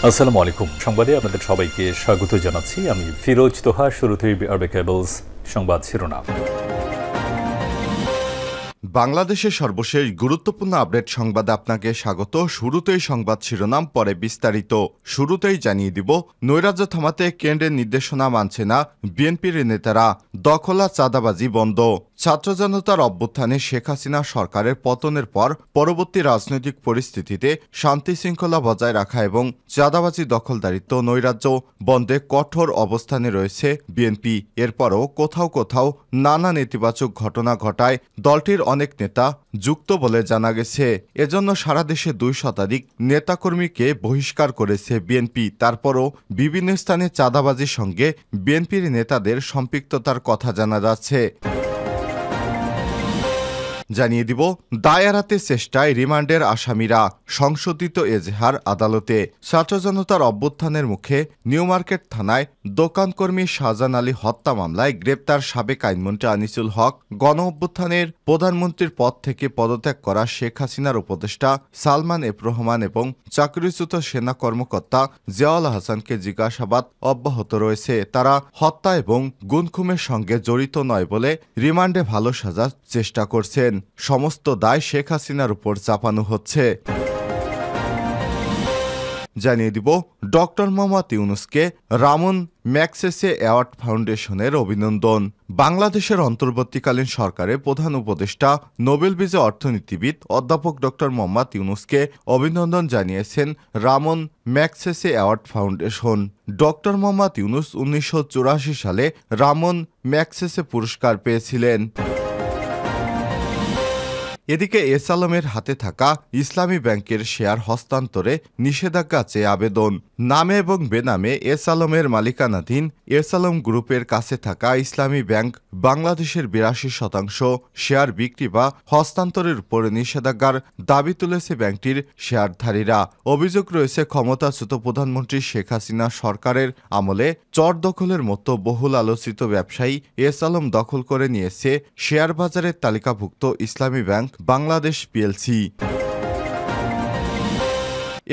আসসালামু আলাইকুম। সংবাদে আপনাদের সবাইকে স্বাগত জানাচ্ছি। আমি ফিরোজ তোহা। শুরুতেই আরবে কেবলস সংবাদ শিরোনাম। বাংলাদেশের সর্বশেষ গুরুত্বপূর্ণ আপডেট সংবাদে আপনাকে স্বাগত। শুরুতেই সংবাদ শিরোনাম, পরে বিস্তারিত। শুরুতেই জানিয়ে দিব, নৈরাজ্য থামাতে কেন্দ্রের নির্দেশনা মানছে না বিএনপির নেতারা, দখলা চাঁদাবাজি বন্ধ। ছাত্র জনতার অভ্যুত্থানে শেখ হাসিনা সরকারের পতনের পর পরবর্তী রাজনৈতিক পরিস্থিতিতে শান্তি শৃঙ্খলা বজায় রাখা এবং চাঁদাবাজি, দখলদারিত্ব, নৈরাজ্য বন্ধে কঠোর অবস্থানে রয়েছে বিএনপি। এরপরও কোথাও কোথাও নানা নেতিবাচক ঘটনা ঘটায় দলটির অনেক নেতা যুক্ত বলে জানা গেছে। এজন্য সারা দেশে 2 শতাধিক নেতাকর্মীকে বহিষ্কার করেছে বিএনপি। তারপরও বিভিন্ন স্থানে চাঁদাবাজির সঙ্গে বিএনপির নেতাদের সম্পৃক্ততার কথা জানা যাচ্ছে। জানিয়ে দিব, দায় এড়াতে চেষ্টায় রিমান্ডের আসামিরা, সংশোধিত এজাহার আদালতে। ছাত্র জনতার অভ্যুত্থানের মুখে নিউ মার্কেট থানায় দোকানকর্মী শাহজাহান আলী হত্যা মামলায় গ্রেপ্তার সাবেক আইনমন্ত্রী আনিসুল হক, গণ অভ্যুত্থানের প্রধানমন্ত্রীর পদ থেকে পদত্যাগ করা শেখ হাসিনার উপদেষ্টা সালমান এফ রহমান এবং চাকরিচ্যুত সেনা কর্মকর্তা জিয়াউল হাসানকে জিজ্ঞাসাবাদ অব্যাহত রয়েছে। তারা হত্যা এবং গুনখুমের সঙ্গে জড়িত নয় বলে রিমান্ডে ভালো সাজার চেষ্টা করছেন। সমস্ত দায় শেখ হাসিনার উপর চাপানো হচ্ছে। জানিয়ে দিব, ডক্টর মোহাম্মদ ইউনূসকে রামন ম্যাগসেসে অ্যাওয়ার্ড ফাউন্ডেশনের অভিনন্দন। বাংলাদেশের অন্তর্বর্তীকালীন সরকারের প্রধান উপদেষ্টা, নোবেল বিজয়ী অর্থনীতিবিদ অধ্যাপক ডক্টর মোহাম্মদ ইউনূসকে অভিনন্দন জানিয়েছেন Raman Magsaysay award foundation. Doctor Mohammad Yunus 1984 সালে রামন ম্যাগসেসে পুরস্কার পেয়েছিলেন। এদিকে এস আলমের হাতে থাকা ইসলামী ব্যাংকের শেয়ার হস্তান্তরে নিষেধাজ্ঞা চেয়ে আবেদন। নামে এবং বেনামে এস আলমের মালিকানাধীন এস আলম গ্রুপের কাছে থাকা ইসলামী ব্যাংক বাংলাদেশের 82% শেয়ার বিক্রি বা হস্তান্তরের উপরে নিষেধাজ্ঞার দাবি তুলেছে ব্যাংকটির শেয়ারধারীরা। অভিযোগ রয়েছে, ক্ষমতাচ্যুত প্রধানমন্ত্রী শেখ হাসিনা সরকারের আমলে চর দখলের মতো বহুল আলোচিত ব্যবসায়ী এস আলম দখল করে নিয়েছে শেয়ার বাজারের তালিকাভুক্ত ইসলামী ব্যাংক বাংলাদেশ পিএলসি।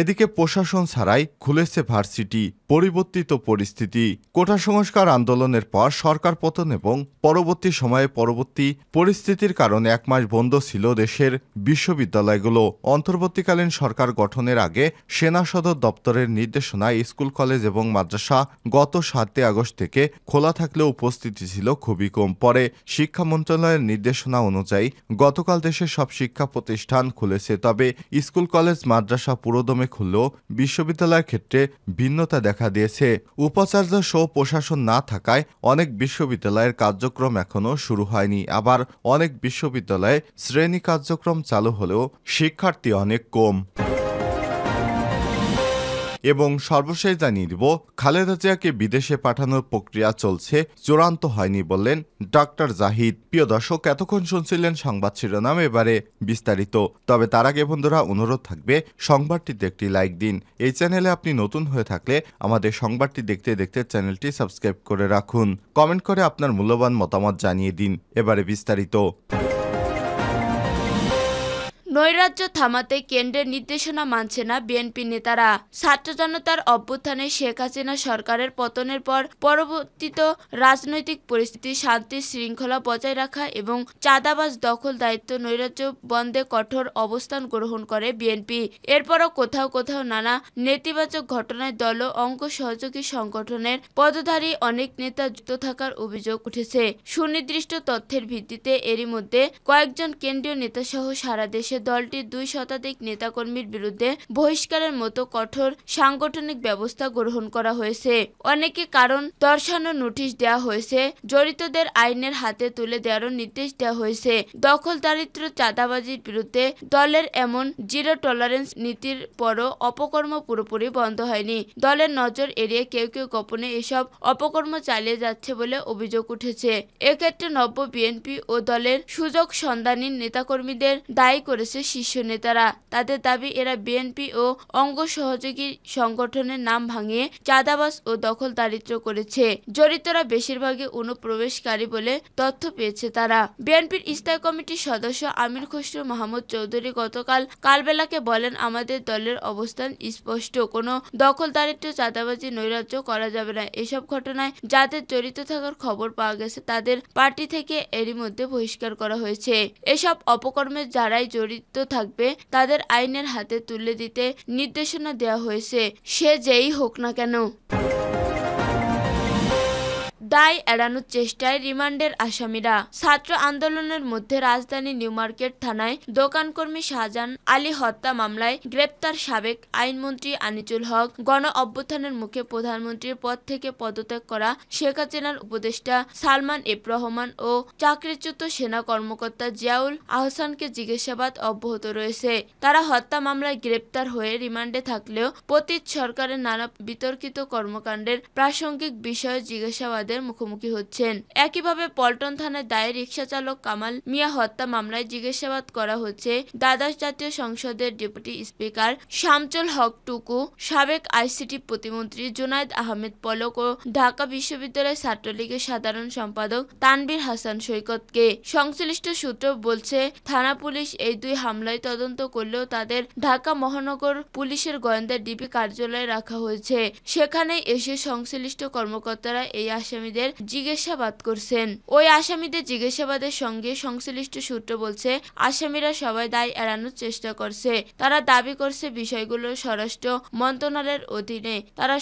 এদিকে প্রশাসন ছাড়াই খুলেছে ভার্সিটি, পরিবর্তিত পরিস্থিতি। কোটা সংস্কার আন্দোলনের পর সরকার পতন এবং পরবর্তী সময়ে পরবর্তী পরিস্থিতির কারণে 1 মাস বন্ধ ছিল দেশের বিশ্ববিদ্যালয়গুলো। অন্তর্বর্তীকালীন সরকার গঠনের আগে সেনা সদর দপ্তরের নির্দেশনায় স্কুল, কলেজ এবং মাদ্রাসা গত 7 আগস্ট থেকে খোলা থাকলেও উপস্থিতি ছিল খুবই কম। পরে শিক্ষা মন্ত্রণালয়ের নির্দেশনা অনুযায়ী গতকাল দেশের সব শিক্ষা প্রতিষ্ঠান খুলেছে। তবে স্কুল, কলেজ, মাদ্রাসা পুরোদমে খুললেও বিশ্ববিদ্যালয়ের ক্ষেত্রে ভিন্নতা দেখা দিয়েছে। উপাচার্য সহ প্রশাসন না থাকায় অনেক বিশ্ববিদ্যালয়ের কার্যক্রম এখনও শুরু হয়নি। আবার অনেক বিশ্ববিদ্যালয়ে শ্রেণী কার্যক্রম চালু হলেও শিক্ষার্থী অনেক কম। এবং সর্বশেষ জানিয়ে দিব, খালেদা জিয়াকে বিদেশে পাঠানোর প্রক্রিয়া চলছে, চূড়ান্ত হয়নি বললেন ডক্টর জাহিদ। প্রিয় দর্শক, এতক্ষণ শুনছিলেন সংবাদ শিরোনাম, এবারে বিস্তারিত। তবে তার আগে বন্ধুরা, অনুরোধ থাকবে সংবাদটিতে একটি লাইক দিন। এই চ্যানেলে আপনি নতুন হয়ে থাকলে আমাদের সংবাদটি দেখতে দেখতে চ্যানেলটি সাবস্ক্রাইব করে রাখুন। কমেন্ট করে আপনার মূল্যবান মতামত জানিয়ে দিন। এবারে বিস্তারিত। নৈরাজ্য থামাতে কেন্দ্রের নির্দেশনা মানছে না বিএনপি নেতারা। ছাত্র জনতার অভ্যুত্থানে শেখ হাসিনা সরকারের পতনের পর পরবর্তীত রাজনৈতিক পরিস্থিতি, শান্তি শৃঙ্খলা বজায় রাখা এবং চাঁদাবাজ, দখল, দায়িত্ব, নৈরাজ্য বন্ধে কঠোর অবস্থান গ্রহণ করে বিএনপি। এরপরও কোথাও কোথাও নানা নেতিবাচক ঘটনায় দল ও অঙ্গ সহযোগী সংগঠনের পদধারী অনেক নেতা যুক্ত থাকার অভিযোগ উঠেছে। সুনির্দিষ্ট তথ্যের ভিত্তিতে এরই মধ্যে কয়েকজন কেন্দ্রীয় নেতাসহ সারা দেশে দলটির 2 শতাধিক নেতাকর্মীর বিরুদ্ধে বহিষ্কারের মতো কঠোর সাংগঠনিক ব্যবস্থা গ্রহণ করা হয়েছে। অনেকে কারণ দর্শানোর নোটিশ দেওয়া হয়েছে, জড়িতদের আইনের হাতে তুলে দেওয়ারও নির্দেশ দেওয়া হয়েছে। দখলদারিত্ব, চাঁদাবাজির বিরুদ্ধে দলের এমন জিরো টলারেন্স নীতির পরও অপকর্ম পুরোপুরি বন্ধ হয়নি। দলের নজর এড়িয়ে কেউ কেউ গোপনে এসব অপকর্ম চালিয়ে যাচ্ছে বলে অভিযোগ উঠেছে। এক্ষেত্রে নব্য বিএনপি ও দলের সুযোগ সন্ধানী নেতাকর্মীদের দায়ী করেছে করেছে শীর্ষ নেতারা। তাদের দাবি, এরা বিএনপি ও অঙ্গ সহযোগী সংগঠনের নাম ভাঙিয়ে চাঁদাবাজ ও দখলদারিত্ব করেছে। জড়িতরা বেশিরভাগই অনুপ্রবেশকারী বলে তথ্য পেয়েছে তারা। বিএনপির স্থায়ী কমিটির সদস্য আমির খসরু মাহমুদ চৌধুরী গতকাল কালবেলাকে বলেন, আমাদের দলের অবস্থান স্পষ্ট, কোনো দখলদারিত্ব, চাঁদাবাজি, নৈরাজ্য করা যাবে না। এসব ঘটনায় যাদের জড়িত থাকার খবর পাওয়া গেছে তাদের পার্টি থেকে এরই মধ্যে বহিষ্কার করা হয়েছে। এসব অপকর্মে যারাই জড়িত থাকবে তাদের আইনের হাতে তুলে দিতে নির্দেশনা দেওয়া হয়েছে, সে যেই হোক না কেন। দায় এড়ানোর চেষ্টায় রিমান্ডের আসামিরা। ছাত্র আন্দোলনের মধ্যে রাজধানী নিউমার্কেট থানায় দোকানকর্মী শাহজাহান আলী হত্যা মামলায় গ্রেপ্তার সাবেক আইনমন্ত্রী আনিসুল হক, গণ অভ্যুত্থানের মুখে প্রধানমন্ত্রীর পদ থেকে পদত্যাগ করা শেখ হাসিনার উপদেষ্টা সালমান এফ রহমান ও চাকরিচ্যুত সেনা কর্মকর্তা জিয়াউল আহসানকে জিজ্ঞাসাবাদ অব্যাহত রয়েছে। তারা হত্যা মামলায় গ্রেপ্তার হয়ে রিমান্ডে থাকলেও পতিত সরকারের নানা বিতর্কিত কর্মকাণ্ডের প্রাসঙ্গিক বিষয়ে জিজ্ঞাসাবাদের মুখোমুখি হচ্ছেন। একইভাবে পল্টন থানায় দায়ের রিকশা চালক কামাল মিয়া হত্যা মামলায় জিজ্ঞাসাবাদ করা হচ্ছে দ্বাদশ জাতীয় সংসদের ডেপুটি স্পিকার শামচুল হক টুকু, সাবেক আইসিটি প্রতিমন্ত্রী জুনায়েদ আহমেদ পলক ও ঢাকা বিশ্ববিদ্যালয় ছাত্রলীগের সাধারণ সম্পাদক তানভীর হাসান সৈকতকে। সংশ্লিষ্ট সূত্র বলছে, থানা পুলিশ এই দুই হামলায় তদন্ত করলেও তাদের ঢাকা মহানগর পুলিশের গোয়েন্দা ডিবি কার্যালয়ে রাখা হয়েছে। সেখানেই এসে সংশ্লিষ্ট কর্মকর্তারা এই আসামিদের জিজ্ঞাসাবাদ করছেন। ওই আসামিদের জিজ্ঞাসাবাদের সঙ্গে সংশ্লিষ্ট সূত্র বলছে, আসামিরা সবাই দায় এড়ানোর চেষ্টা করছে। তারা দাবি করছে বিষয়গুলো স্বরাষ্ট্র মন্ত্রণালয়ের অধীনে। তারা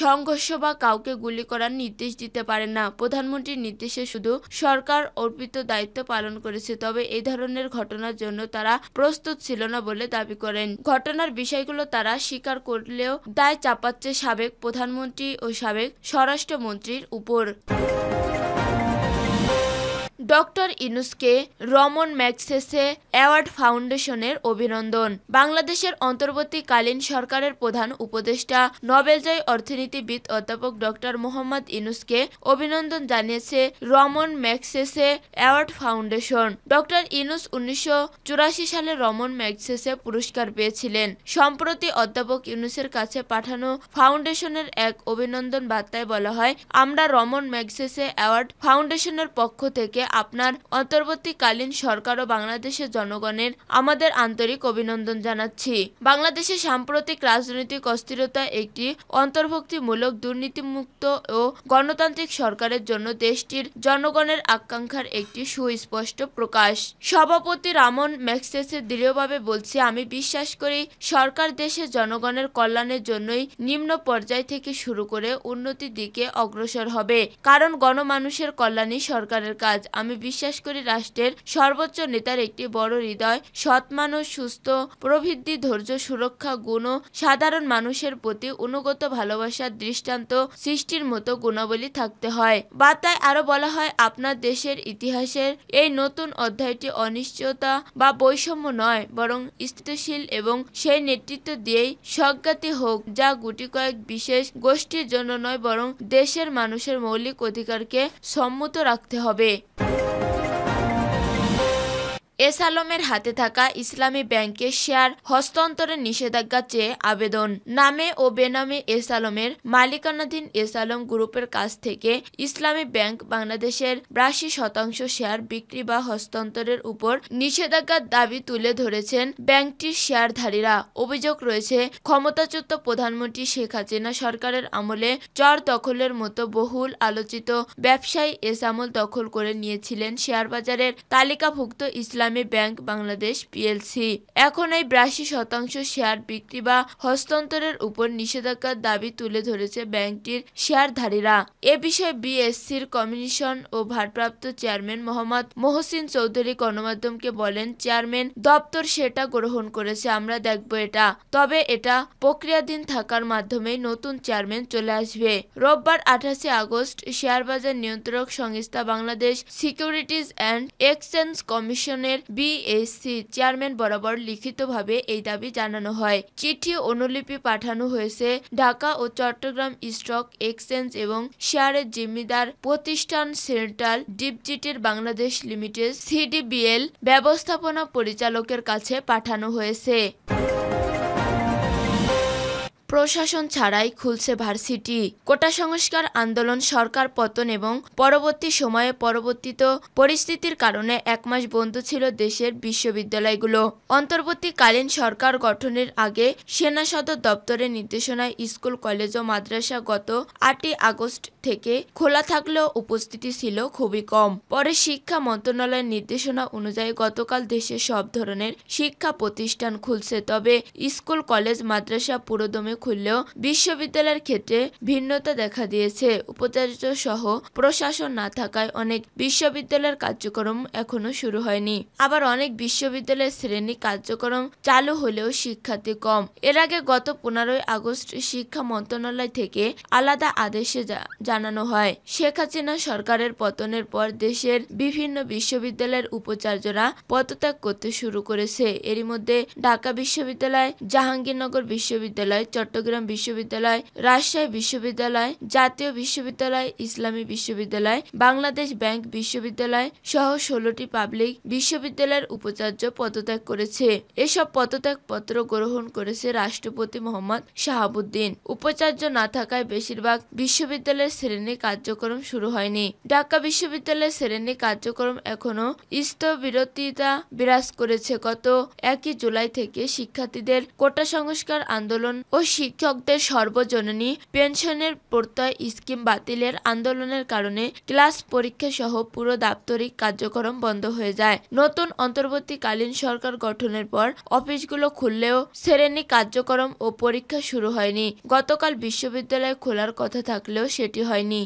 সংঘর্ষ বা কাউকে গুলি করার নির্দেশ দিতে পারে না। প্রধানমন্ত্রীর নির্দেশে শুধু সরকার অর্পিত দায়িত্ব পালন করেছে। তবে এই ধরনের ঘটনার জন্য তারা প্রস্তুত ছিল না বলে দাবি করেন। ঘটনার বিষয়গুলো তারা স্বীকার করলেও দায় চাপাচ্ছে সাবেক প্রধানমন্ত্রী ও সাবেক স্বরাষ্ট্রমন্ত্রীর উপর। ডক্টর ইউনূসকে রমন ম্যাগসেসে অ্যাওয়ার্ড ফাউন্ডেশনের অভিনন্দন। বাংলাদেশের অন্তর্বর্তীকালীন সরকারের প্রধান উপদেষ্টা নোবেলজয়ী অর্থনীতিবিদ অধ্যাপক ডক্টর মোহাম্মদ ইউনূসকে অভিনন্দন জানিয়েছে Raman Magsaysay award foundation. Doctor Yunus 1984 সালে রমন ম্যাগসেসে পুরস্কার পেয়েছিলেন। সম্প্রতি অধ্যাপক ইউনূসের কাছে পাঠানো ফাউন্ডেশনের এক অভিনন্দন বার্তায় বলা হয়, আমরা রমন ম্যাগসেসে অ্যাওয়ার্ড ফাউন্ডেশনের পক্ষ থেকে আপনার অন্তর্বর্তীকালীন সরকার ও বাংলাদেশের জনগণের আমাদের আন্তরিক অভিনন্দন জানাচ্ছি। বাংলাদেশের সাম্প্রতিক রাজনৈতিক অস্থিরতা একটি অন্তর্ভুক্তিমূলক, দুর্নীতিমুক্ত ও গণতান্ত্রিক সরকারের জন্য দেশটির জনগণের আকাঙ্ক্ষার একটি সুস্পষ্ট প্রকাশ। সভাপতি রমন ম্যাগসেসে দৃঢ়ভাবে বলছি, আমি বিশ্বাস করি সরকার দেশের জনগণের কল্যাণের জন্যই নিম্ন পর্যায় থেকে শুরু করে উন্নতির দিকে অগ্রসর হবে, কারণ গণমানুষের কল্যাণই সরকারের কাজ। আমি বিশ্বাস করি রাষ্ট্রের সর্বোচ্চ নেতার একটি বড় হৃদয়, সৎ মানুষ, সুস্থ প্রবৃদ্ধি, ধৈর্য, সুরক্ষা গুণ ও সাধারণ মানুষের প্রতি অনুগত ভালোবাসার দৃষ্টান্ত সৃষ্টির মতো গুণাবলী থাকতে হয়। বার্তায় আরো বলা হয়, আপনার দেশের ইতিহাসের এই নতুন অধ্যায়টি অনিশ্চয়তা বা বৈষম্য নয়, বরং স্থিতিশীল, এবং সেই নেতৃত্ব দিয়েই স্বজ্ঞাতি হোক, যা গুটি কয়েক বিশেষ গোষ্ঠীর জন্য নয়, বরং দেশের মানুষের মৌলিক অধিকারকে সম্মত রাখতে হবে। এস আলমের হাতে থাকা ইসলামী ব্যাংকের শেয়ার হস্তান্তরের নিষেধাজ্ঞা চেয়ে আবেদন। নামে ও বেনামে এস আলমের মালিকানাধীন এস আলম গ্রুপের কাছ থেকে ইসলামী ব্যাংক বাংলাদেশের 82% শেয়ার বিক্রি বা হস্তান্তরের উপর নিষেধাজ্ঞার দাবি তুলে ধরেছেন ব্যাংকটির শেয়ারধারীরা। অভিযোগ রয়েছে, ক্ষমতাচ্যুত প্রধানমন্ত্রী শেখ হাসিনা সরকারের আমলে চর দখলের মতো বহুল আলোচিত ব্যবসায়ী এস আমল দখল করে নিয়েছিলেন শেয়ারবাজারের তালিকাভুক্ত ইসলামী ব্যাংক বাংলাদেশ পিএলসি। এখন এই 82% শেয়ার বিক্রি বা হস্তান্তরের উপর নিষেধাজ্ঞার দাবি তুলে ধরেছে ব্যাংকটির শেয়ারধারীরা। এ বিষয়ে বিএসসির কমিশন ও ভারপ্রাপ্ত চেয়ারম্যান মোহাম্মদ মহসিন চৌধুরী গণমাধ্যমকে বলেন, চেয়ারম্যান দপ্তর সেটা গ্রহণ করেছে, আমরা দেখব এটা, তবে এটা প্রক্রিয়াধীন থাকার মাধ্যমেই নতুন চেয়ারম্যান চলে আসবে। রোববার 28 আগস্ট শেয়ারবাজার নিয়ন্ত্রক সংস্থা বাংলাদেশ সিকিউরিটিজ অ্যান্ড এক্সচেঞ্জ কমিশনের বিভাগের বিএসসি চেয়ারম্যান বরাবর লিখিতভাবে এই দাবি জানানো হয়। চিঠি অনুলিপি পাঠানো হয়েছে ঢাকা ও চট্টগ্রাম স্টক এক্সচেঞ্জ এবং শেয়ারের জিম্মিদার প্রতিষ্ঠান সেন্ট্রাল ডিপজিটের বাংলাদেশ লিমিটেড সিডিবিএল ব্যবস্থাপনা পরিচালকের কাছে পাঠানো হয়েছে। প্রশাসন ছাড়াই খুলছে ভার্সিটি। কোটা সংস্কার আন্দোলন, সরকার পতন এবং পরবর্তী সময়ে পরিবর্তিত পরিস্থিতির কারণে এক মাস বন্ধ ছিল দেশের বিশ্ববিদ্যালয়গুলো। অন্তর্বর্তীকালীন সরকার গঠনের আগে সেনা সদর দপ্তরের নির্দেশনায় স্কুল, কলেজ ও মাদ্রাসা গত 8 আগস্ট থেকে খোলা থাকলেও উপস্থিতি ছিল খুবই কম। পরে শিক্ষা মন্ত্রণালয়ের নির্দেশনা অনুযায়ী গতকাল দেশে সব ধরনের শিক্ষা প্রতিষ্ঠান খুলছে। তবে স্কুল, কলেজ, মাদ্রাসা পুরোদমে খুললেও বিশ্ববিদ্যালয়ের ক্ষেত্রে ভিন্নতা দেখা দিয়েছে। উপাচার্য সহ প্রশাসন না থাকায় অনেক বিশ্ববিদ্যালয়ের কার্যক্রম এখনো শুরু হয়নি। আবার অনেক বিশ্ববিদ্যালয়ের শ্রেণী কার্যক্রম চালু হলেও শিক্ষার্থী কম। এর আগে গত 15 আগস্ট শিক্ষা মন্ত্রণালয় থেকে আলাদা আদেশে জানানো হয়, শেখ হাসিনা সরকারের পতনের পর দেশের বিভিন্ন বিশ্ববিদ্যালয়ের উপাচার্যরা পদত্যাগ করতে শুরু করেছে। এরই মধ্যে ঢাকা বিশ্ববিদ্যালয়, জাহাঙ্গীরনগর বিশ্ববিদ্যালয়, চট্টগ্রাম বিশ্ববিদ্যালয়, রাজশাহী বিশ্ববিদ্যালয়, জাতীয় বিশ্ববিদ্যালয়, ইসলামী বিশ্ববিদ্যালয়, বাংলাদেশ ব্যাংক বিশ্ববিদ্যালয় সহ 16টি পাবলিক বিশ্ববিদ্যালয়ের উপাচার্য পদত্যাগ করেছে। এসব পদত্যাগ পত্র গ্রহণ করেছে রাষ্ট্রপতি মোহাম্মদ শাহাবুদ্দিন। উপাচার্য না থাকায় বেশিরভাগ বিশ্ববিদ্যালয়ের শ্রেণী কার্যক্রম শুরু হয়নি। ঢাকা বিশ্ববিদ্যালয়ের শ্রেণী কার্যক্রম এখনো স্থবিরতা বিরাজ করেছে। গত 1 জুলাই থেকে শিক্ষার্থীদের কোটা সংস্কার আন্দোলন ও শিক্ষকদের সর্বজনীন পেনশনের প্রত্যয় স্কিম বাতিলের আন্দোলনের কারণে ক্লাস, পরীক্ষা সহ পুরো দাপ্তরিক কার্যক্রম বন্ধ হয়ে যায়। নতুন অন্তর্বর্তীকালীন সরকার গঠনের পর অফিসগুলো খুললেও শ্রেণী কার্যক্রম ও পরীক্ষা শুরু হয়নি। গতকাল বিশ্ববিদ্যালয় খোলার কথা থাকলেও সেটি হয়নি।